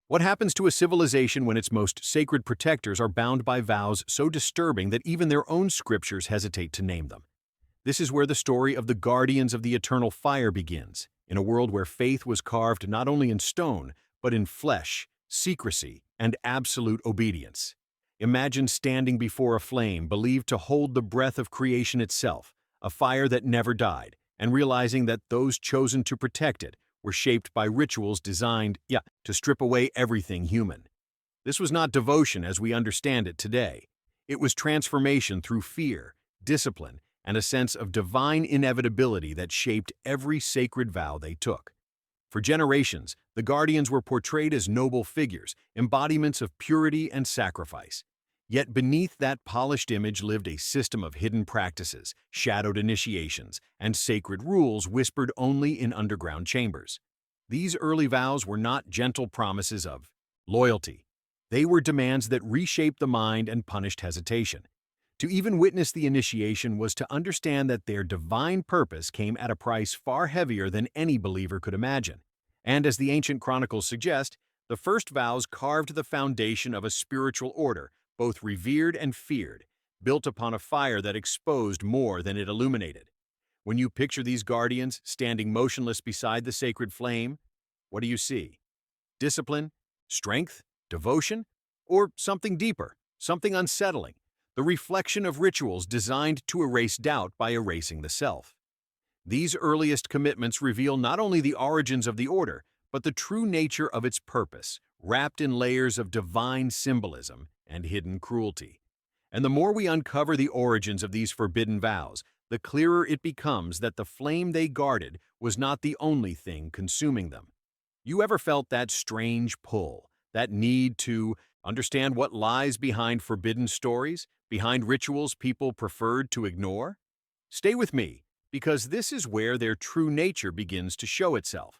What happens to a civilization when its most sacred protectors are bound by vows so disturbing that even their own scriptures hesitate to name them? This is where the story of the Guardians of the Eternal Fire begins, in a world where faith was carved not only in stone, but in flesh, secrecy, and absolute obedience. Imagine standing before a flame believed to hold the breath of creation itself, a fire that never died, and realizing that those chosen to protect it were shaped by rituals designed, to strip away everything human. This was not devotion as we understand it today. It was transformation through fear, discipline, and a sense of divine inevitability that shaped every sacred vow they took. For generations, the Guardians were portrayed as noble figures, embodiments of purity and sacrifice. Yet beneath that polished image lived a system of hidden practices, shadowed initiations, and sacred rules whispered only in underground chambers. These early vows were not gentle promises of loyalty. They were demands that reshaped the mind and punished hesitation. To even witness the initiation was to understand that their divine purpose came at a price far heavier than any believer could imagine. And as the ancient chronicles suggest, the first vows carved the foundation of a spiritual order, both revered and feared, built upon a fire that exposed more than it illuminated. When you picture these guardians standing motionless beside the sacred flame, what do you see? Discipline? Strength? Devotion? Or something deeper, something unsettling? The reflection of rituals designed to erase doubt by erasing the self. These earliest commitments reveal not only the origins of the order, but the true nature of its purpose, wrapped in layers of divine symbolism and hidden cruelty. And the more we uncover the origins of these forbidden vows, the clearer it becomes that the flame they guarded was not the only thing consuming them. You ever felt that strange pull, that need to understand what lies behind forbidden stories, behind rituals people preferred to ignore? Stay with me, because this is where their true nature begins to show itself.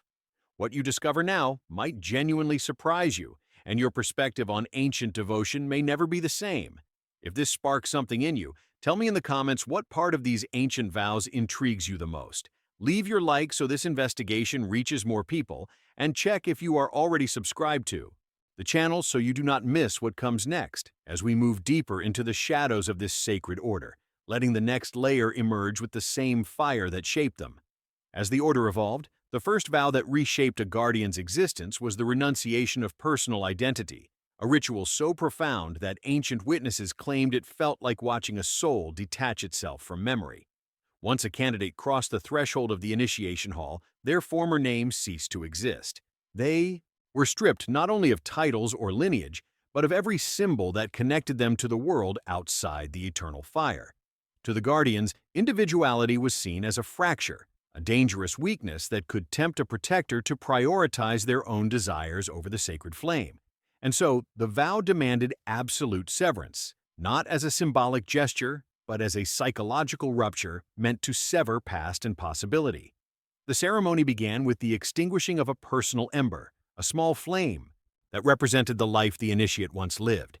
What you discover now might genuinely surprise you, and your perspective on ancient devotion may never be the same. If this sparks something in you, tell me in the comments what part of these ancient vows intrigues you the most. Leave your like so this investigation reaches more people, and check if you are already subscribed to the channel so you do not miss what comes next as we move deeper into the shadows of this sacred order, letting the next layer emerge with the same fire that shaped them. As the order evolved, the first vow that reshaped a guardian's existence was the renunciation of personal identity, a ritual so profound that ancient witnesses claimed it felt like watching a soul detach itself from memory. Once a candidate crossed the threshold of the initiation hall, their former names ceased to exist. They were stripped not only of titles or lineage, but of every symbol that connected them to the world outside the eternal fire. To the Guardians, individuality was seen as a fracture, a dangerous weakness that could tempt a protector to prioritize their own desires over the sacred flame. And so, the vow demanded absolute severance, not as a symbolic gesture, but as a psychological rupture meant to sever past and possibility. The ceremony began with the extinguishing of a personal ember, a small flame that represented the life the initiate once lived.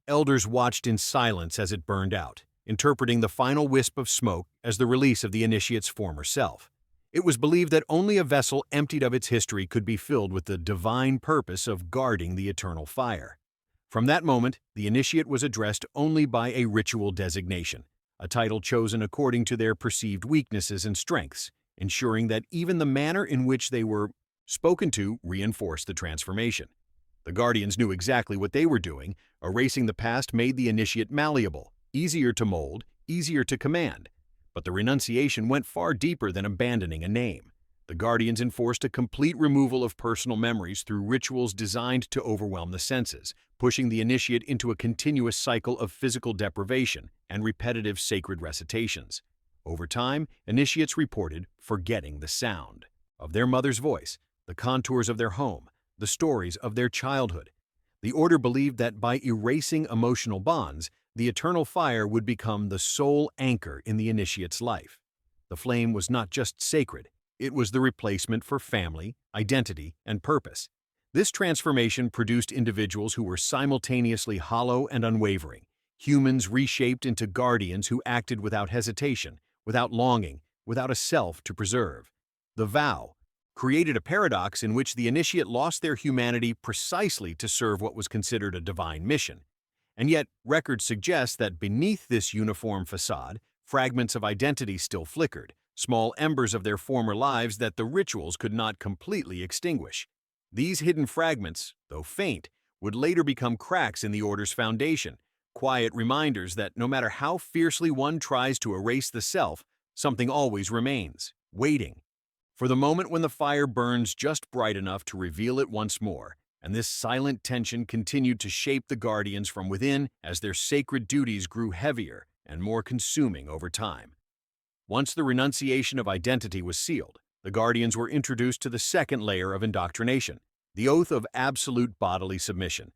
Elders watched in silence as it burned out, interpreting the final wisp of smoke as the release of the initiate's former self. It was believed that only a vessel emptied of its history could be filled with the divine purpose of guarding the eternal fire. From that moment, the initiate was addressed only by a ritual designation, a title chosen according to their perceived weaknesses and strengths, ensuring that even the manner in which they were spoken to reinforced the transformation. The Guardians knew exactly what they were doing. Erasing the past made the initiate malleable, easier to mold, easier to command. But the renunciation went far deeper than abandoning a name. The Guardians enforced a complete removal of personal memories through rituals designed to overwhelm the senses, pushing the initiate into a continuous cycle of physical deprivation and repetitive sacred recitations. Over time, initiates reported forgetting the sound of their mother's voice, the contours of their home, the stories of their childhood. The order believed that by erasing emotional bonds, the eternal fire would become the sole anchor in the initiate's life. The flame was not just sacred, it was the replacement for family, identity, and purpose. This transformation produced individuals who were simultaneously hollow and unwavering, humans reshaped into guardians who acted without hesitation, without longing, without a self to preserve. The vow, created a paradox in which the initiate lost their humanity precisely to serve what was considered a divine mission. And yet, records suggest that beneath this uniform facade, fragments of identity still flickered, small embers of their former lives that the rituals could not completely extinguish. These hidden fragments, though faint, would later become cracks in the order's foundation, quiet reminders that no matter how fiercely one tries to erase the self, something always remains, waiting for the moment when the fire burns just bright enough to reveal it once more. And this silent tension continued to shape the Guardians from within as their sacred duties grew heavier and more consuming over time. Once the renunciation of identity was sealed, the Guardians were introduced to the second layer of indoctrination, the oath of absolute bodily submission.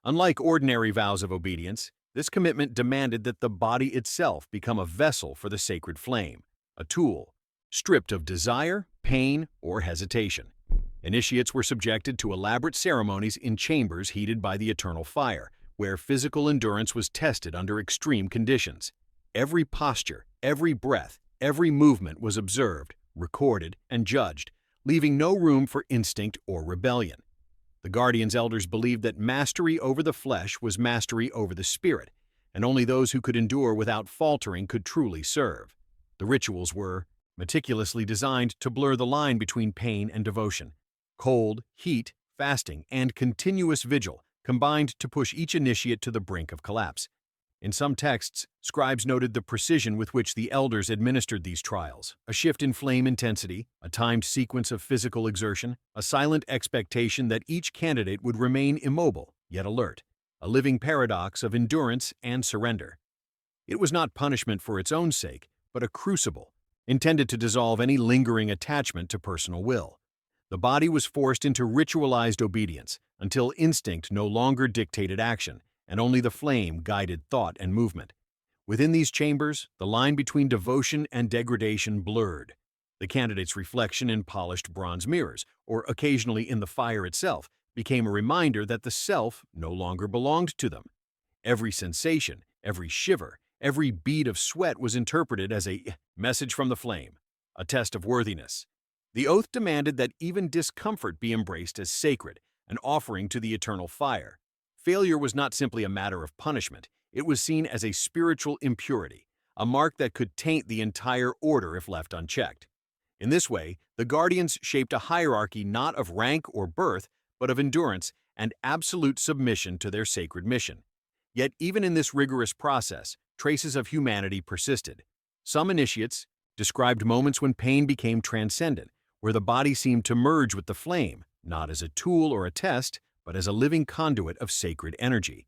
Unlike ordinary vows of obedience, this commitment demanded that the body itself become a vessel for the sacred flame, a tool, stripped of desire, pain, or hesitation. Initiates were subjected to elaborate ceremonies in chambers heated by the eternal fire, where physical endurance was tested under extreme conditions. Every posture, every breath, every movement was observed, recorded, and judged, leaving no room for instinct or rebellion. The Guardians' elders believed that mastery over the flesh was mastery over the spirit, and only those who could endure without faltering could truly serve. The rituals were meticulously designed to blur the line between pain and devotion. Cold, heat, fasting, and continuous vigil combined to push each initiate to the brink of collapse. In some texts, scribes noted the precision with which the elders administered these trials, a shift in flame intensity, a timed sequence of physical exertion, a silent expectation that each candidate would remain immobile, yet alert, a living paradox of endurance and surrender. It was not punishment for its own sake, but a crucible, intended to dissolve any lingering attachment to personal will. The body was forced into ritualized obedience until instinct no longer dictated action, and only the flame guided thought and movement. Within these chambers, the line between devotion and degradation blurred. The candidate's reflection in polished bronze mirrors, or occasionally in the fire itself, became a reminder that the self no longer belonged to them. Every sensation, every shiver, every bead of sweat was interpreted as a message from the flame, a test of worthiness. The oath demanded that even discomfort be embraced as sacred, an offering to the eternal fire. Failure was not simply a matter of punishment, it was seen as a spiritual impurity, a mark that could taint the entire order if left unchecked. In this way, the Guardians shaped a hierarchy not of rank or birth, but of endurance and absolute submission to their sacred mission. Yet even in this rigorous process, traces of humanity persisted. Some initiates described moments when pain became transcendent, where the body seemed to merge with the flame, not as a tool or a test, but as a living conduit of sacred energy.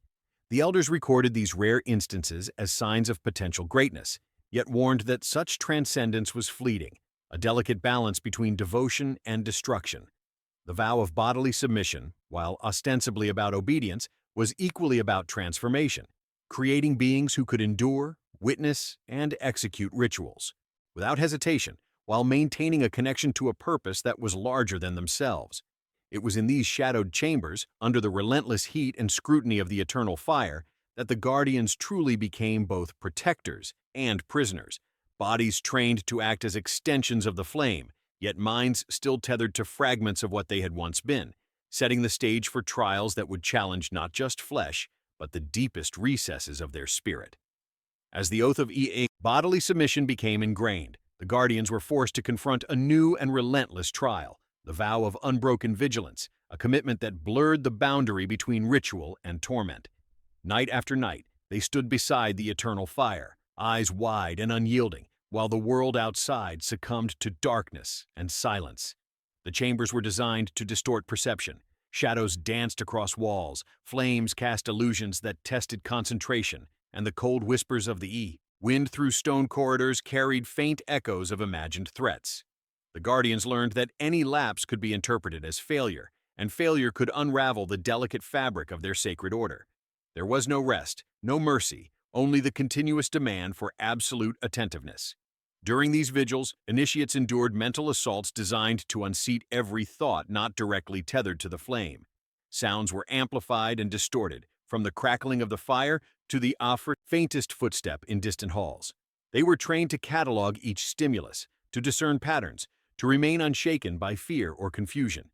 The elders recorded these rare instances as signs of potential greatness, yet warned that such transcendence was fleeting, a delicate balance between devotion and destruction. The vow of bodily submission, while ostensibly about obedience, was equally about transformation, creating beings who could endure, witness, and execute rituals without hesitation, while maintaining a connection to a purpose that was larger than themselves. It was in these shadowed chambers, under the relentless heat and scrutiny of the eternal fire, that the Guardians truly became both protectors and prisoners, bodies trained to act as extensions of the flame, yet minds still tethered to fragments of what they had once been, setting the stage for trials that would challenge not just flesh, but the deepest recesses of their spirit. As the oath of bodily submission became ingrained, the Guardians were forced to confront a new and relentless trial, the vow of unbroken vigilance, a commitment that blurred the boundary between ritual and torment. Night after night, they stood beside the eternal fire, eyes wide and unyielding, while the world outside succumbed to darkness and silence. The chambers were designed to distort perception. Shadows danced across walls, flames cast illusions that tested concentration, and the cold whispers of the wind through stone corridors carried faint echoes of imagined threats. The Guardians learned that any lapse could be interpreted as failure, and failure could unravel the delicate fabric of their sacred order. There was no rest, no mercy, only the continuous demand for absolute attentiveness. During these vigils, initiates endured mental assaults designed to unseat every thought not directly tethered to the flame. Sounds were amplified and distorted, from the crackling of the fire to the faintest footstep in distant halls. They were trained to catalog each stimulus, to discern patterns, to remain unshaken by fear or confusion.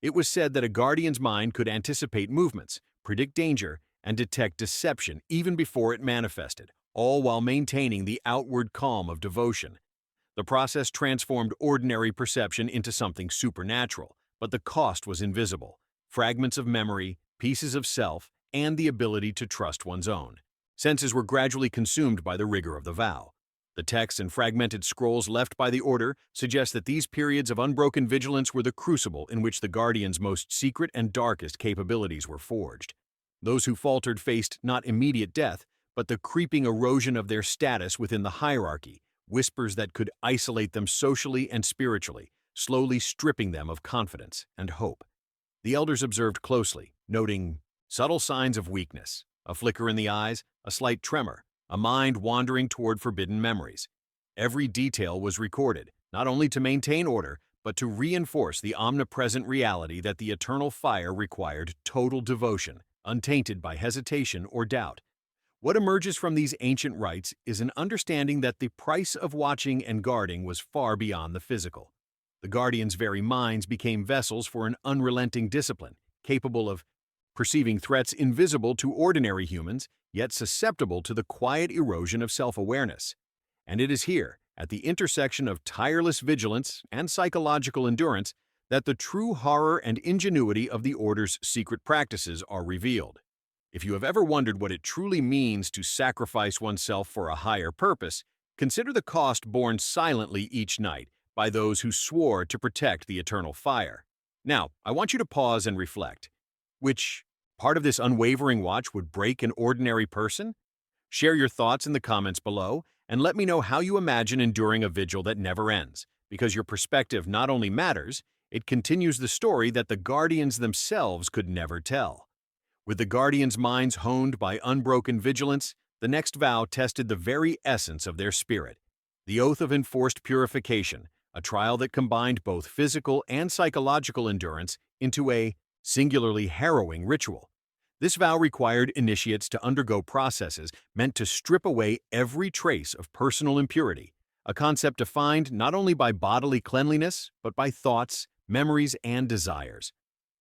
It was said that a guardian's mind could anticipate movements, predict danger, and detect deception even before it manifested, all while maintaining the outward calm of devotion. The process transformed ordinary perception into something supernatural, but the cost was invisible: fragments of memory, pieces of self, and the ability to trust one's own senses were gradually consumed by the rigor of the vow. The texts and fragmented scrolls left by the order suggest that these periods of unbroken vigilance were the crucible in which the Guardian's most secret and darkest capabilities were forged. Those who faltered faced not immediate death, but the creeping erosion of their status within the hierarchy, whispers that could isolate them socially and spiritually, slowly stripping them of confidence and hope. The elders observed closely, noting subtle signs of weakness: a flicker in the eyes, a slight tremor, a mind wandering toward forbidden memories. Every detail was recorded, not only to maintain order, but to reinforce the omnipresent reality that the eternal fire required total devotion, untainted by hesitation or doubt. What emerges from these ancient rites is an understanding that the price of watching and guarding was far beyond the physical. The Guardians' very minds became vessels for an unrelenting discipline, capable of perceiving threats invisible to ordinary humans, yet susceptible to the quiet erosion of self-awareness. And it is here, at the intersection of tireless vigilance and psychological endurance, that the true horror and ingenuity of the Order's secret practices are revealed. If you have ever wondered what it truly means to sacrifice oneself for a higher purpose, consider the cost borne silently each night by those who swore to protect the eternal fire. Now, I want you to pause and reflect. Which part of this unwavering watch would break an ordinary person? Share your thoughts in the comments below, and let me know how you imagine enduring a vigil that never ends, because your perspective not only matters, it continues the story that the Guardians themselves could never tell. With the Guardians' minds honed by unbroken vigilance, the next vow tested the very essence of their spirit: the oath of enforced purification, a trial that combined both physical and psychological endurance into a singularly harrowing ritual. This vow required initiates to undergo processes meant to strip away every trace of personal impurity, a concept defined not only by bodily cleanliness, but by thoughts, memories, and desires.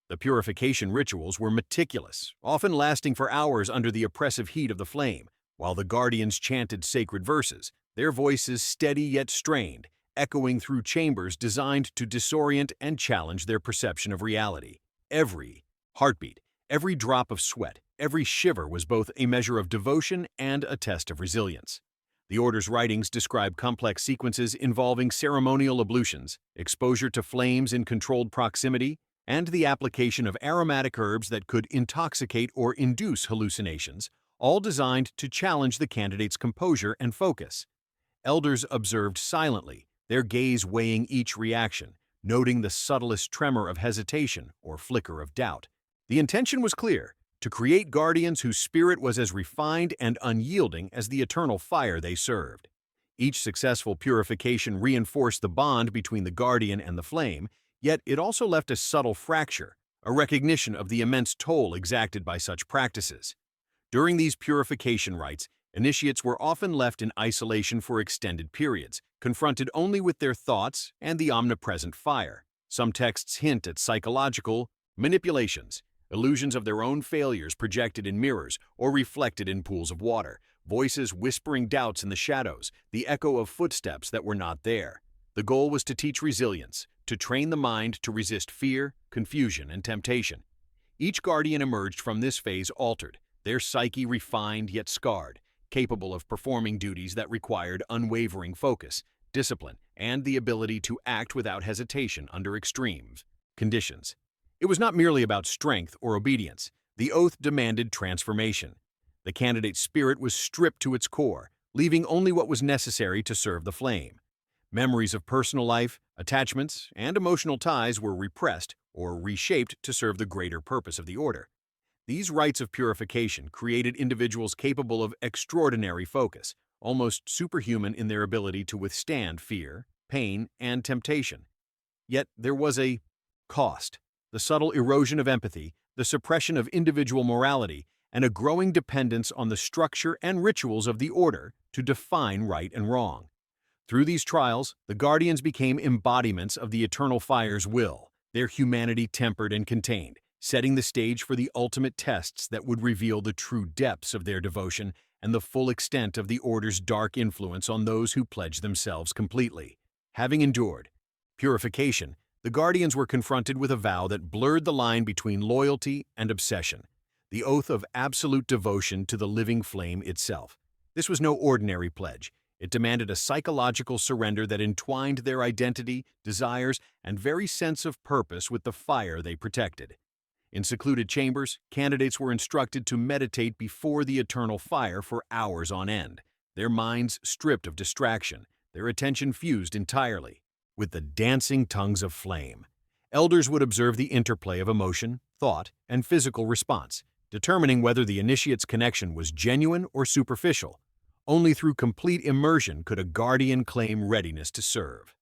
The purification rituals were meticulous, often lasting for hours under the oppressive heat of the flame, while the Guardians chanted sacred verses, their voices steady yet strained, echoing through chambers designed to disorient and challenge their perception of reality. Every heartbeat, every drop of sweat, every shiver was both a measure of devotion and a test of resilience. The Order's writings describe complex sequences involving ceremonial ablutions, exposure to flames in controlled proximity, and the application of aromatic herbs that could intoxicate or induce hallucinations, all designed to challenge the candidate's composure and focus. Elders observed silently, their gaze weighing each reaction, noting the subtlest tremor of hesitation or flicker of doubt. The intention was clear: to create Guardians whose spirit was as refined and unyielding as the eternal fire they served. Each successful purification reinforced the bond between the Guardian and the flame, yet it also left a subtle fracture, a recognition of the immense toll exacted by such practices. During these purification rites, initiates were often left in isolation for extended periods, confronted only with their thoughts and the omnipresent fire. Some texts hint at psychological manipulations, illusions of their own failures projected in mirrors or reflected in pools of water, voices whispering doubts in the shadows, the echo of footsteps that were not there. The goal was to teach resilience, to train the mind to resist fear, confusion, and temptation. Each Guardian emerged from this phase altered, their psyche refined yet scarred, capable of performing duties that required unwavering focus, discipline, and the ability to act without hesitation under extreme conditions. It was not merely about strength or obedience. The oath demanded transformation. The candidate's spirit was stripped to its core, leaving only what was necessary to serve the flame. Memories of personal life, attachments, and emotional ties were repressed or reshaped to serve the greater purpose of the Order. These rites of purification created individuals capable of extraordinary focus, almost superhuman in their ability to withstand fear, pain, and temptation. Yet there was a cost: the subtle erosion of empathy, the suppression of individual morality, and a growing dependence on the structure and rituals of the Order to define right and wrong. Through these trials, the Guardians became embodiments of the Eternal Fire's will, their humanity tempered and contained, setting the stage for the ultimate tests that would reveal the true depths of their devotion and the full extent of the Order's dark influence on those who pledged themselves completely. Having endured purification, the Guardians were confronted with a vow that blurred the line between loyalty and obsession, the oath of absolute devotion to the living flame itself. This was no ordinary pledge. It demanded a psychological surrender that entwined their identity, desires, and very sense of purpose with the fire they protected. In secluded chambers, candidates were instructed to meditate before the eternal fire for hours on end, their minds stripped of distraction, their attention fused entirely with the dancing tongues of flame. Elders would observe the interplay of emotion, thought, and physical response, determining whether the initiate's connection was genuine or superficial. Only through complete immersion could a guardian claim readiness to serve.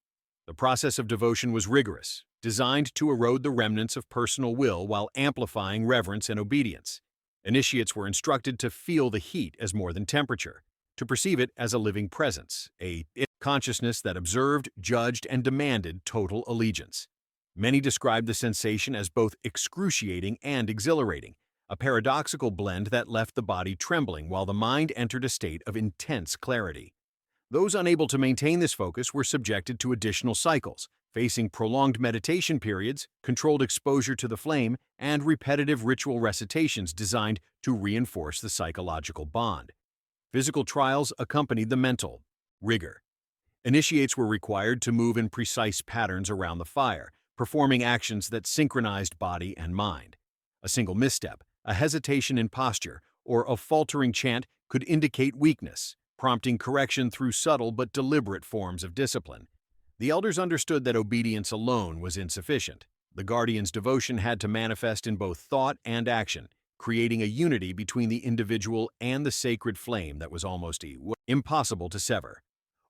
The process of devotion was rigorous, designed to erode the remnants of personal will while amplifying reverence and obedience. Initiates were instructed to feel the heat as more than temperature, to perceive it as a living presence, a consciousness that observed, judged, and demanded total allegiance. Many described the sensation as both excruciating and exhilarating, a paradoxical blend that left the body trembling while the mind entered a state of intense clarity. Those unable to maintain this focus were subjected to additional cycles, facing prolonged meditation periods, controlled exposure to the flame, and repetitive ritual recitations designed to reinforce the psychological bond. Physical trials accompanied the mental rigor. Initiates were required to move in precise patterns around the fire, performing actions that synchronized body and mind. A single misstep, a hesitation in posture, or a faltering chant could indicate weakness, prompting correction through subtle but deliberate forms of discipline. The elders understood that obedience alone was insufficient. The Guardian's devotion had to manifest in both thought and action, creating a unity between the individual and the sacred flame that was almost impossible to sever.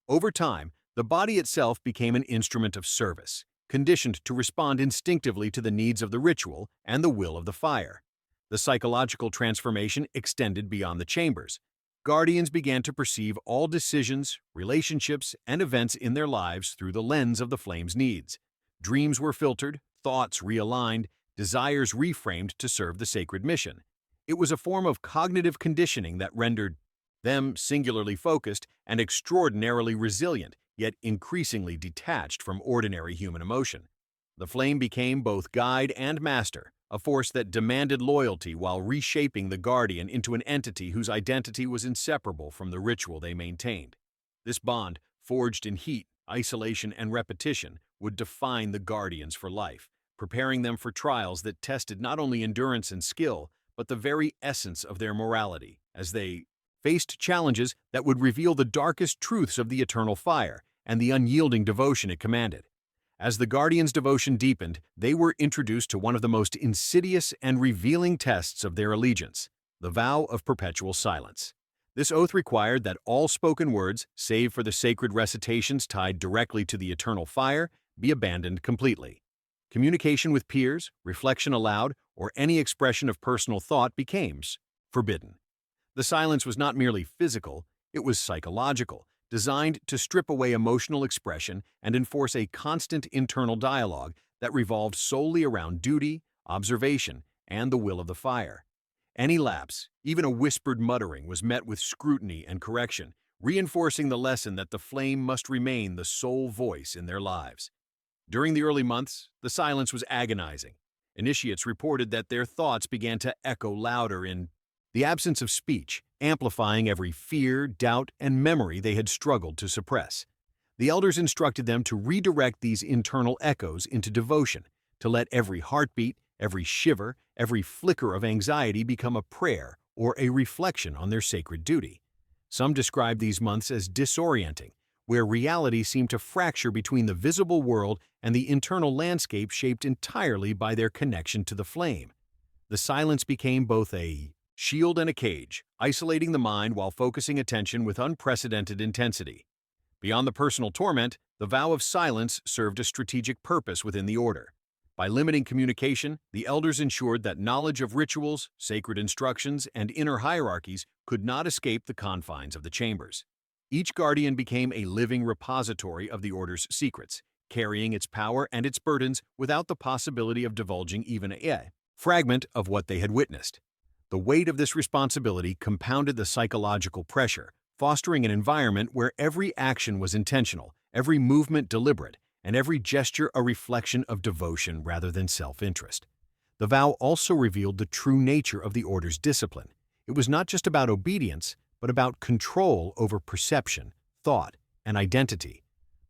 Over time, the body itself became an instrument of service, conditioned to respond instinctively to the needs of the ritual and the will of the fire. The psychological transformation extended beyond the chambers. Guardians began to perceive all decisions, relationships, and events in their lives through the lens of the flame's needs. Dreams were filtered, thoughts realigned, desires reframed to serve the sacred mission. It was a form of cognitive conditioning that rendered them singularly focused and extraordinarily resilient, yet increasingly detached from ordinary human emotion. The flame became both guide and master, a force that demanded loyalty while reshaping the Guardian into an entity whose identity was inseparable from the ritual they maintained. This bond, forged in heat, isolation, and repetition, would define the Guardians for life, preparing them for trials that tested not only endurance and skill, but the very essence of their morality, as they faced challenges that would reveal the darkest truths of the eternal fire and the unyielding devotion it commanded. As the Guardians' devotion deepened, they were introduced to one of the most insidious and revealing tests of their allegiance, the vow of perpetual silence. This oath required that all spoken words, save for the sacred recitations tied directly to the eternal fire, be abandoned completely. Communication with peers, reflection aloud, or any expression of personal thought became forbidden. The silence was not merely physical, it was psychological, designed to strip away emotional expression and enforce a constant internal dialogue that revolved solely around duty, observation, and the will of the fire. Any lapse, even a whispered muttering, was met with scrutiny and correction, reinforcing the lesson that the flame must remain the sole voice in their lives. During the early months, the silence was agonizing. Initiates reported that their thoughts began to echo louder in the absence of speech, amplifying every fear, doubt, and memory they had struggled to suppress. The elders instructed them to redirect these internal echoes into devotion, to let every heartbeat, every shiver, every flicker of anxiety become a prayer or a reflection on their sacred duty. Some describe these months as disorienting, where reality seemed to fracture between the visible world and the internal landscape shaped entirely by their connection to the flame. The silence became both a shield and a cage, isolating the mind while focusing attention with unprecedented intensity. Beyond the personal torment, the vow of silence served a strategic purpose within the order. By limiting communication, the elders ensured that knowledge of rituals, sacred instructions, and inner hierarchies could not escape the confines of the chambers. Each guardian became a living repository of the Order's secrets, carrying its power and its burdens without the possibility of divulging even a fragment of what they had witnessed. The weight of this responsibility compounded the psychological pressure, fostering an environment where every action was intentional, every movement deliberate, and every gesture a reflection of devotion rather than self-interest. The vow also revealed the true nature of the Order's discipline. It was not just about obedience, but about control over perception, thought, and identity.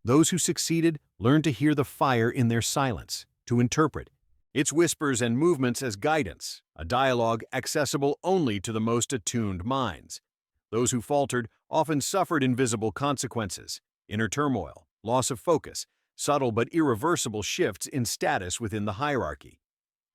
Those who succeeded learned to hear the fire in their silence, to interpret its whispers and movements as guidance, a dialogue accessible only to the most attuned minds. Those who faltered often suffered invisible consequences, inner turmoil, loss of focus, subtle but irreversible shifts in status within the hierarchy.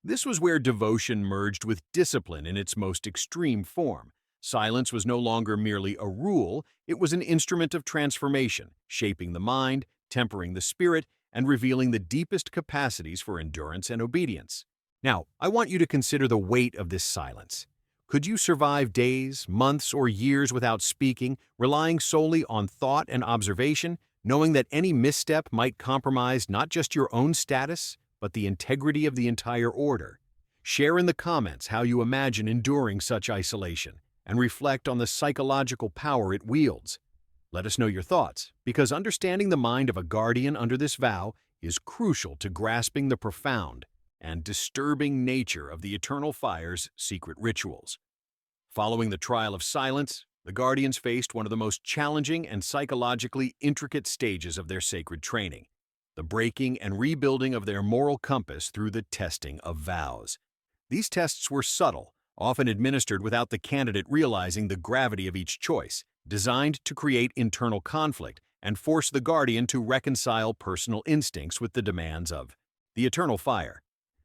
This was where devotion merged with discipline in its most extreme form. Silence was no longer merely a rule, it was an instrument of transformation, shaping the mind, tempering the spirit, and revealing the deepest capacities for endurance and obedience. Now, I want you to consider the weight of this silence. Could you survive days, months, or years without speaking, relying solely on thought and observation, knowing that any misstep might compromise not just your own status, but the integrity of the entire Order? Share in the comments how you imagine enduring such isolation, and reflect on the psychological power it wields. Let us know your thoughts, because understanding the mind of a guardian under this vow is crucial to grasping the profound and disturbing nature of the Eternal Fire's secret rituals. Following the trial of silence, the guardians faced one of the most challenging and psychologically intricate stages of their sacred training: the breaking and rebuilding of their moral compass through the testing of vows. These tests were subtle, often administered without the candidate realizing the gravity of each choice, designed to create internal conflict and force the guardian to reconcile personal instincts with the demands of the Eternal Fire.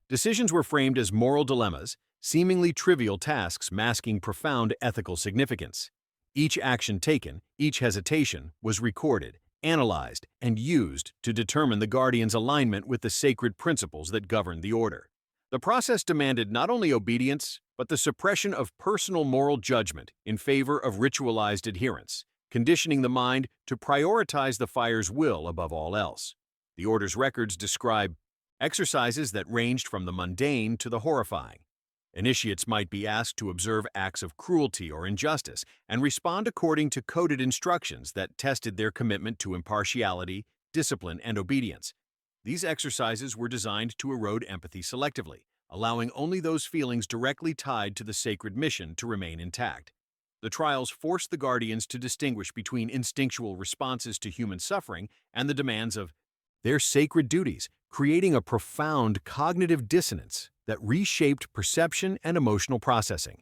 Decisions were framed as moral dilemmas, seemingly trivial tasks masking profound ethical significance. Each action taken, each hesitation, was recorded, analyzed, and used to determine the guardian's alignment with the sacred principles that govern the Order. The process demanded not only obedience, but the suppression of personal moral judgment in favor of ritualized adherence, conditioning the mind to prioritize the Fire's will above all else. The Order's records describe exercises that ranged from the mundane to the horrifying. Initiates might be asked to observe acts of cruelty or injustice and respond according to coded instructions that tested their commitment to impartiality, discipline, and obedience. These exercises were designed to erode empathy selectively, allowing only those feelings directly tied to the sacred mission to remain intact. The trials forced the guardians to distinguish between instinctual responses to human suffering and the demands of their sacred duties, creating a profound cognitive dissonance that reshaped perception and emotional processing.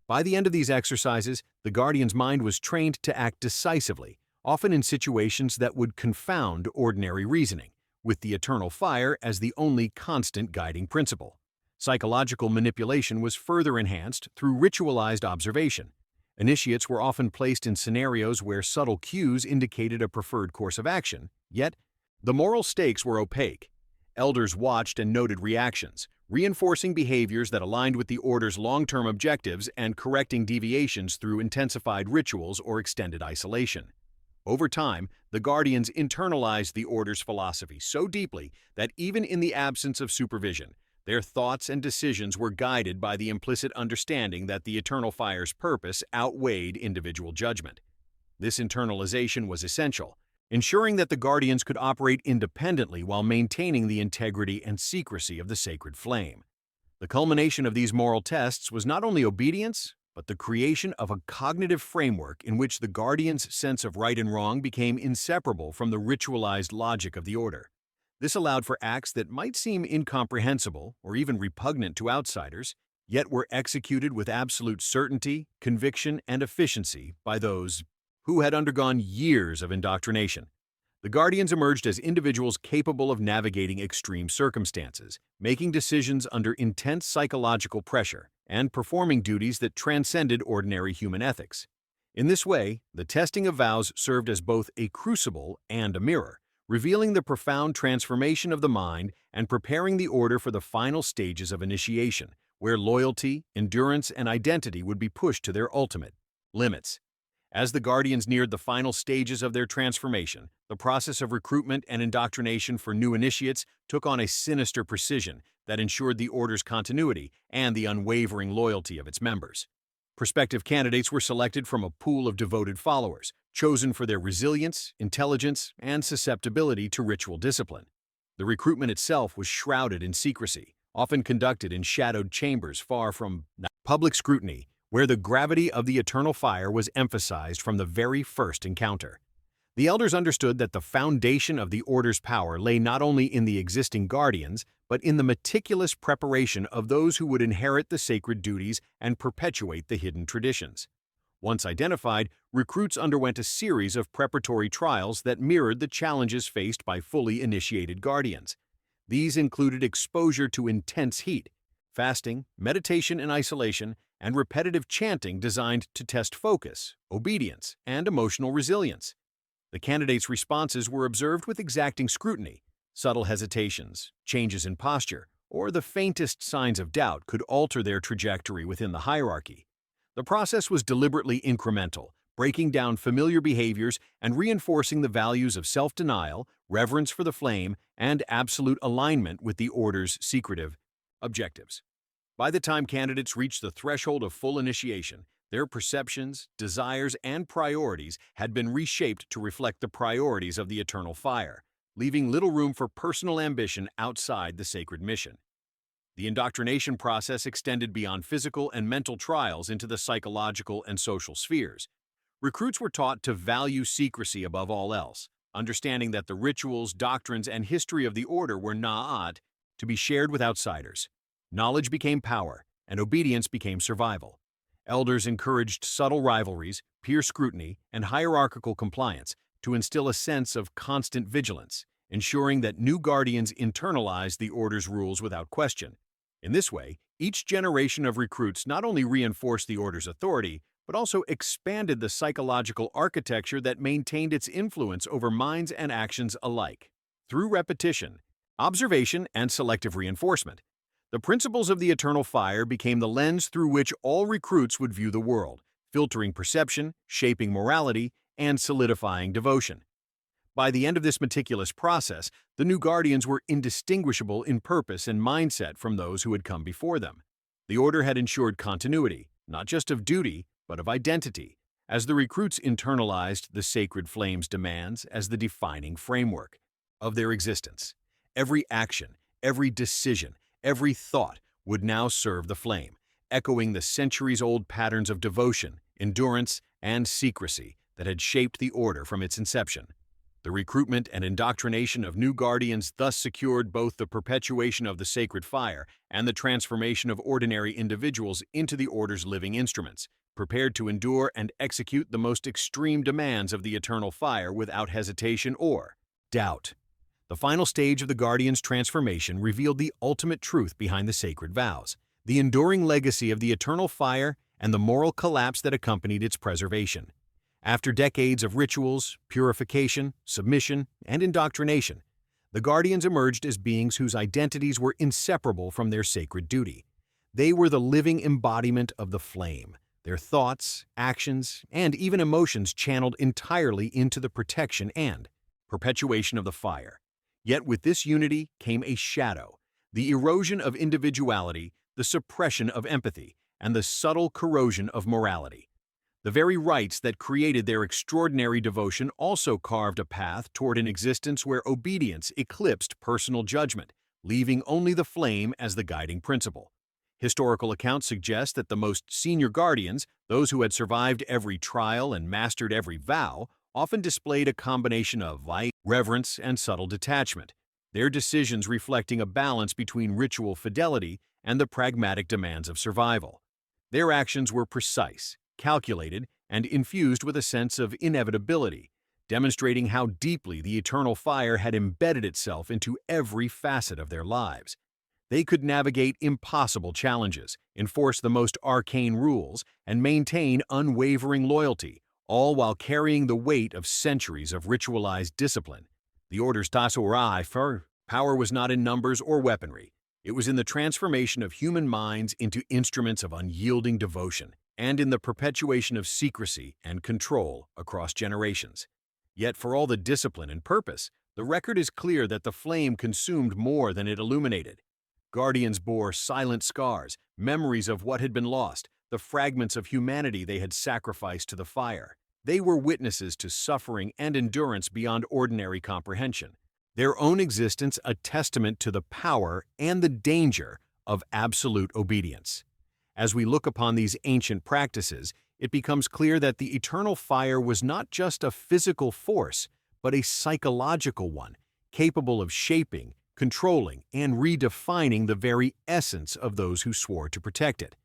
By the end of these exercises, the guardian's mind was trained to act decisively, often in situations that would confound ordinary reasoning, with the Eternal Fire as the only constant guiding principle. Psychological manipulation was further enhanced through ritualized observation. Initiates were often placed in scenarios where subtle cues indicated a preferred course of action, yet the moral stakes were opaque. Elders watched and noted reactions, reinforcing behaviors that aligned with the Order's long-term objectives and correcting deviations through intensified rituals or extended isolation. Over time, the guardians internalized the Order's philosophy so deeply that even in the absence of supervision, their thoughts and decisions were guided by the implicit understanding that the Eternal Fire's purpose outweighed individual judgment. This internalization was essential, ensuring that the guardians could operate independently while maintaining the integrity and secrecy of the sacred flame. The culmination of these moral tests was not only obedience, but the creation of a cognitive framework in which the guardian's sense of right and wrong became inseparable from the ritualized logic of the Order. This allowed for acts that might seem incomprehensible or even repugnant to outsiders, yet were executed with absolute certainty, conviction, and efficiency by those who had undergone years of indoctrination. The guardians emerged as individuals capable of navigating extreme circumstances, making decisions under intense psychological pressure, and performing duties that transcended ordinary human ethics. In this way, the testing of vows served as both a crucible and a mirror, revealing the profound transformation of the mind and preparing the Order for the final stages of initiation, where loyalty, endurance, and identity would be pushed to their ultimate limits. As the Guardians neared the final stages of their transformation, the process of recruitment and indoctrination for new initiates took on a sinister precision that ensured the Order's continuity and the unwavering loyalty of its members. Prospective candidates were selected from a pool of devoted followers, chosen for their resilience, intelligence, and susceptibility to ritual discipline. The recruitment itself was shrouded in secrecy, often conducted in shadowed chambers far from public scrutiny, where the gravity of the eternal fire was emphasized from the very first encounter. The elders understood that the foundation of the Order's power lay not only in the existing guardians, but in the meticulous preparation of those who would inherit the sacred duties and perpetuate the hidden traditions. Once identified, recruits underwent a series of preparatory trials that mirrored the challenges faced by fully initiated guardians. These included exposure to intense heat, fasting, meditation in isolation, and repetitive chanting designed to test focus, obedience, and emotional resilience. The candidates' responses were observed with exacting scrutiny. Subtle hesitations, changes in posture, or the faintest signs of doubt could alter their trajectory within the hierarchy. The process was deliberately incremental, breaking down familiar behaviors and reinforcing the values of self-denial, reverence for the flame, and absolute alignment with the Order's secretive objectives. By the time candidates reached the threshold of full initiation, their perceptions, desires, and priorities had been reshaped to reflect the priorities of the eternal fire, leaving little room for personal ambition outside the sacred mission. The indoctrination process extended beyond physical and mental trials into the psychological and social spheres. Recruits were taught to value secrecy above all else, understanding that the rituals, doctrines, and history of the Order were not to be shared with outsiders. Knowledge became power, and obedience became survival. Elders encouraged subtle rivalries, peer scrutiny, and hierarchical compliance to instill a sense of constant vigilance, ensuring that new guardians internalized the Order's rules without question. In this way, each generation of recruits not only reinforced the Order's authority, but also expanded the psychological architecture that maintained its influence over minds and actions alike. Through repetition, observation, and selective reinforcement, the principles of the eternal fire became the lens through which all recruits would view the world, filtering perception, shaping morality, and solidifying devotion. By the end of this meticulous process, the new guardians were indistinguishable in purpose and mindset from those who had come before them. The Order had ensured continuity, not just of duty, but of identity, as the recruits internalized the sacred flame's demands as the defining framework of their existence. Every action, every decision, every thought would now serve the flame, echoing the centuries-old patterns of devotion, endurance, and secrecy that had shaped the Order from its inception. The recruitment and indoctrination of new guardians thus secured both the perpetuation of the sacred fire and the transformation of ordinary individuals into the Order's living instruments, prepared to endure and execute the most extreme demands of the eternal fire without hesitation or doubt. The final stage of the Guardian's transformation revealed the ultimate truth behind the sacred vows, the enduring legacy of the eternal fire and the moral collapse that accompanied its preservation. After decades of rituals, purification, submission, and indoctrination, the Guardians emerged as beings whose identities were inseparable from their sacred duty. They were the living embodiment of the flame, their thoughts, actions, and even emotions channeled entirely into the protection and perpetuation of the fire. Yet with this unity came a shadow, the erosion of individuality, the suppression of empathy, and the subtle corrosion of morality. The very rites that created their extraordinary devotion also carved a path toward an existence where obedience eclipsed personal judgment, leaving only the flame as the guiding principle. Historical accounts suggest that the most senior guardians, those who had survived every trial and mastered every vow, often displayed a combination of reverence and subtle detachment, their decisions reflecting a balance between ritual fidelity and the pragmatic demands of survival. Their actions were precise, calculated, and infused with a sense of inevitability, demonstrating how deeply the eternal fire had embedded itself into every facet of their lives. They could navigate impossible challenges, enforce the most arcane rules, and maintain unwavering loyalty, all while carrying the weight of centuries of ritualized discipline. The Order's power was not in numbers or weaponry. It was in the transformation of human minds into instruments of unyielding devotion. and in the perpetuation of secrecy and control across generations. Yet for all the discipline and purpose, the record is clear that the flame consumed more than it illuminated. Guardians bore silent scars, memories of what had been lost, the fragments of humanity they had sacrificed to the fire. They were witnesses to suffering and endurance beyond ordinary comprehension, their own existence a testament to the power and the danger of absolute obedience. As we look upon these ancient practices, it becomes clear that the eternal fire was not just a physical force, but a psychological one, capable of shaping, controlling, and redefining the very essence of those who swore to protect it.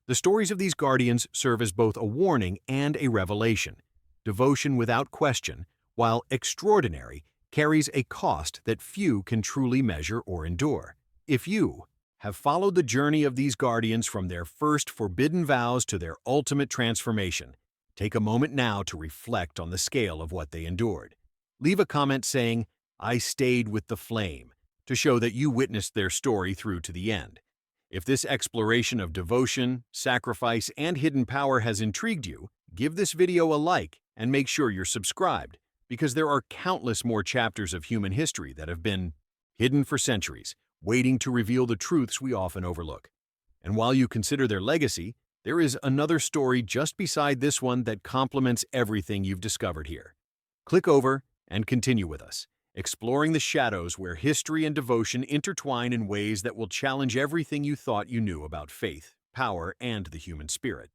The stories of these guardians serve as both a warning and a revelation. Devotion without question, while extraordinary, carries a cost that few can truly measure or endure. If you have followed the journey of these guardians from their first forbidden vows to their ultimate transformation, take a moment now to reflect on the scale of what they endured. Leave a comment saying, "I stayed with the flame," to show that you witnessed their story through to the end. If this exploration of devotion, sacrifice, and hidden power has intrigued you, give this video a like and make sure you're subscribed, because there are countless more chapters of human history that have been hidden for centuries, waiting to reveal the truths we often overlook. And while you consider their legacy, there is another story just beside this one that complements everything you've discovered here. Click over and continue with us, exploring the shadows where history and devotion intertwine in ways that will challenge everything you thought you knew about faith, power, and the human spirit.